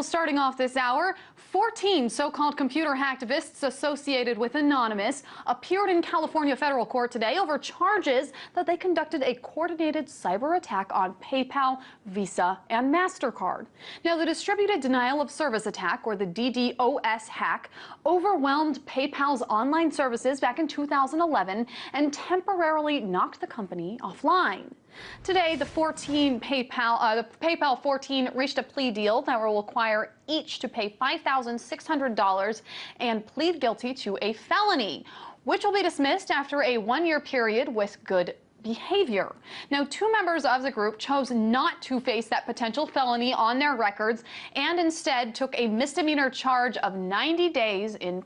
Starting off this hour, 14 so-called computer hacktivists associated with Anonymous appeared in California federal court today over charges that they conducted a coordinated cyber attack on PayPal, Visa, and MasterCard. Now, the distributed denial of service attack, or the DDoS hack, overwhelmed PayPal's online services back in 2011 and temporarily knocked the company offline. Today, the PayPal 14 reached a plea deal that will require each to pay $5,600 and plead guilty to a felony, which will be dismissed after a one-year period with good behavior. Now, two members of the group chose not to face that potential felony on their records and instead took a misdemeanor charge of 90 days in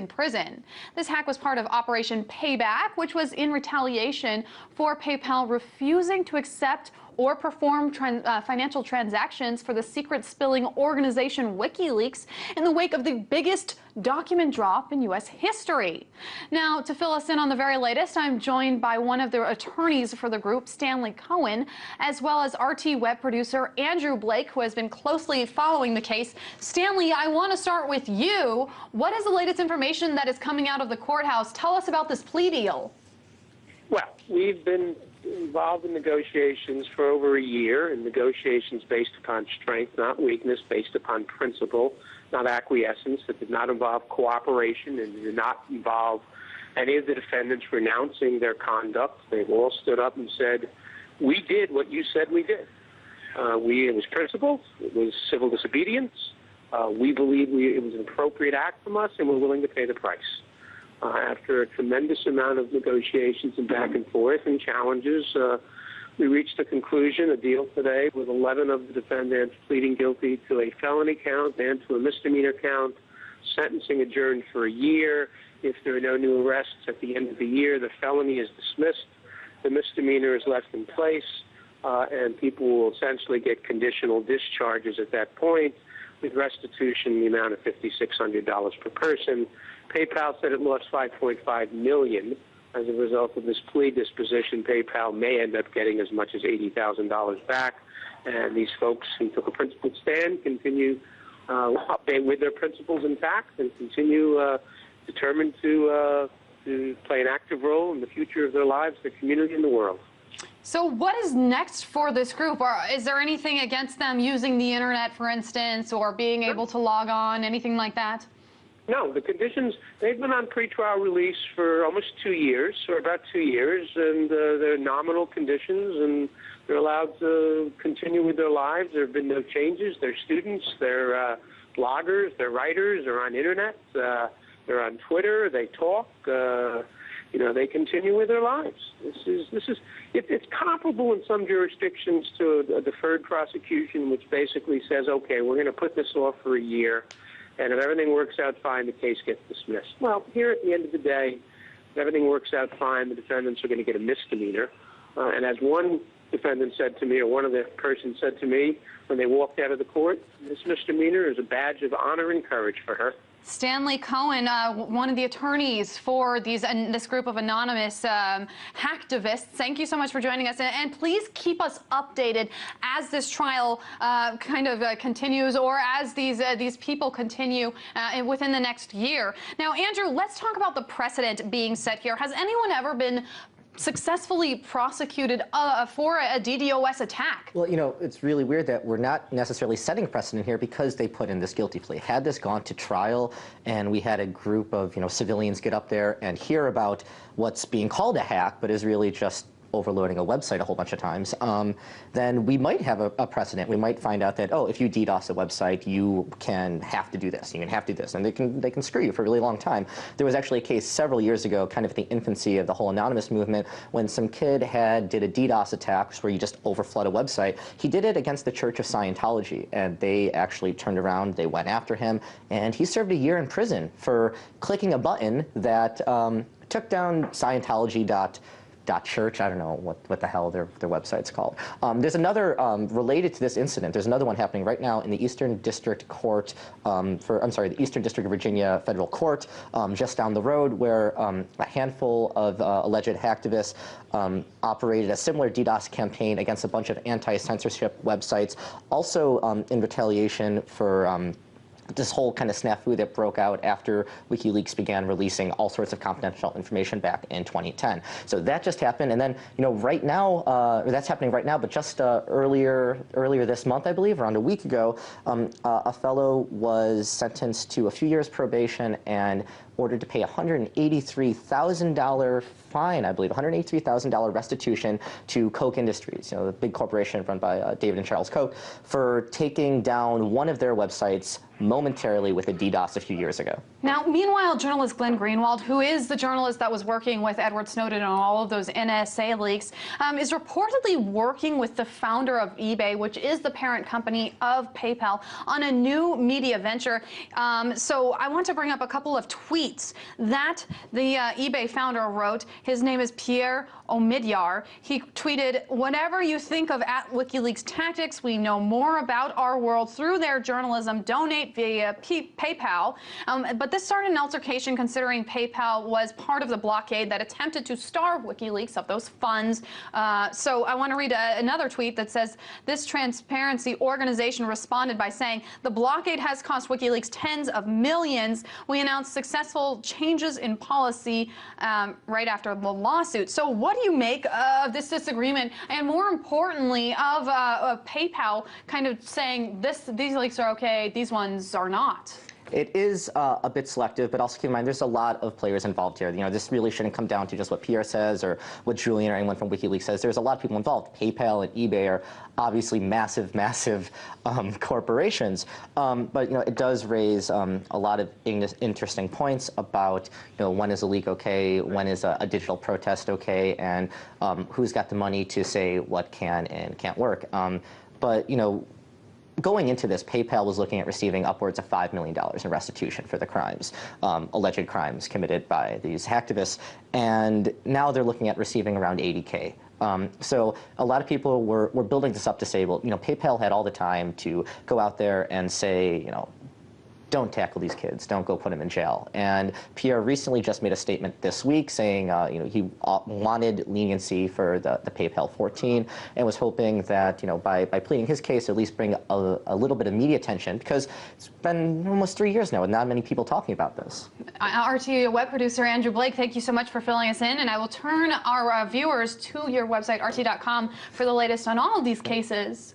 prison. This hack was part of Operation Payback, which was in retaliation for PayPal refusing to accept or perform financial transactions for the secret spilling organization WikiLeaks in the wake of the biggest document drop in U.S. history. Now, to fill us in on the very latest, I'm joined by one of the attorneys for the group, Stanley Cohen, as well as RT web producer Andrew Blake, who has been closely following the case. Stanley, I want to start with you. What is the latest information that is coming out of the courthouse? Tell us about this plea deal. Well, we've been involved in negotiations for over a year, and negotiations based upon strength, not weakness, based upon principle, not acquiescence. It did not involve cooperation and did not involve any of the defendants renouncing their conduct. They've all stood up and said, we did what you said we did. It was principle, it was civil disobedience. We believe it was an appropriate act from us, and we're willing to pay the price. After a tremendous amount of negotiations and back and forth and challenges, we reached a conclusion, a deal today, with 11 of the defendants pleading guilty to a felony count and to a misdemeanor count, sentencing adjourned for a year. If there are no new arrests at the end of the year, the felony is dismissed, the misdemeanor is left in place, and people will essentially get conditional discharges at that point, with restitution in the amount of $5,600 per person. PayPal said it lost $5.5 million as a result of this plea disposition. PayPal may end up getting as much as $80,000 back, and these folks who took a principled stand continue with their principles intact and continue determined to play an active role in the future of their lives, their community, and the world. So what is next for this group? Or is there anything against them using the internet, for instance, or being able to log on, anything like that? No, the conditions, they've been on pretrial release for almost 2 years, or about 2 years, and they're nominal conditions, and they're allowed to continue with their lives. There have been no changes. They're students, they're bloggers, they're writers, they're on internet, they're on Twitter, they talk, they continue with their lives. It's comparable in some jurisdictions to a deferred prosecution, which basically says, okay, we're going to put this off for a year, and if everything works out fine, the case gets dismissed. Well, here at the end of the day, if everything works out fine, the defendants are going to get a misdemeanor. And as one defendant said to me, or one of the persons said to me when they walked out of the court, this misdemeanor is a badge of honor and courage for her. Stanley Cohen, one of the attorneys for this group of anonymous hacktivists, thank you so much for joining us. And please keep us updated as this trial continues, or as these people continue within the next year. Now, Andrew, let's talk about the precedent being set here. Has anyone ever been successfully prosecuted for a DDoS attack? Well, it's really weird that we're not necessarily setting precedent here because they put in this guilty plea. Had this gone to trial and we had a group of, civilians get up there and hear about what's being called a hack, but is really just overloading a website a whole bunch of times, then we might have a precedent. We might find out that, oh, if you DDoS a website, you can have to do this, you can have to do this, and they can screw you for a really long time. There was actually a case several years ago, kind of at the infancy of the whole anonymous movement, when some kid did a DDoS attack where you just overflood a website. He did it against the Church of Scientology, and they actually turned around, they went after him, and he served a year in prison for clicking a button that took down Scientology.com .church. I don't know what the hell their website's called. There's another related to this incident. There's another one happening right now in the Eastern District Court the Eastern District of Virginia Federal Court, just down the road, where a handful of alleged hacktivists operated a similar DDoS campaign against a bunch of anti-censorship websites, also in retaliation for this whole kind of snafu that broke out after WikiLeaks began releasing all sorts of confidential information back in 2010. So that just happened, and then right now, that's happening right now. But just earlier this month, I believe, around a week ago, a fellow was sentenced to a few years probation and ordered to pay a $183,000 fine, I believe, $183,000 restitution to Koch Industries, the big corporation run by David and Charles Koch, for taking down one of their websites momentarily with a DDoS a few years ago. Now, meanwhile, journalist Glenn Greenwald, who is the journalist that was working with Edward Snowden on all of those NSA leaks, is reportedly working with the founder of eBay, which is the parent company of PayPal, on a new media venture. So I want to bring up a couple of tweets that the eBay founder wrote. His name is Pierre Omidyar. He tweeted, "Whatever you think of @WikiLeaks tactics, we know more about our world through their journalism. Donate via PayPal." But this started an altercation considering PayPal was part of the blockade that attempted to starve WikiLeaks of those funds. So I want to read another tweet that says, "This transparency organization responded by saying, the blockade has cost WikiLeaks tens of millions. We announced successful changes in policy right after the lawsuit." So what do you make of this disagreement, and more importantly, of PayPal kind of saying these leaks are okay, these ones are not? It is a bit selective, but also keep in mind there's a lot of players involved here. This really shouldn't come down to just what Pierre says or what Julian or anyone from WikiLeaks says. There's a lot of people involved. PayPal and eBay are obviously massive corporations, but it does raise a lot of interesting points about when is a leak okay, when is a digital protest okay, and who's got the money to say what can and can't work. But going into this, PayPal was looking at receiving upwards of $5 million in restitution for the crimes, alleged crimes committed by these hacktivists, and now they're looking at receiving around $80K. So a lot of people were building this up to say, well, PayPal had all the time to go out there and say, don't tackle these kids, don't go put them in jail. And Pierre recently just made a statement this week saying, he wanted leniency for the PayPal 14 and was hoping that, by pleading his case, at least bring a little bit of media attention, because it's been almost 3 years now with not many people talking about this. RT web producer Andrew Blake, thank you so much for filling us in, and I will turn our viewers to your website, rt.com, for the latest on all of these cases.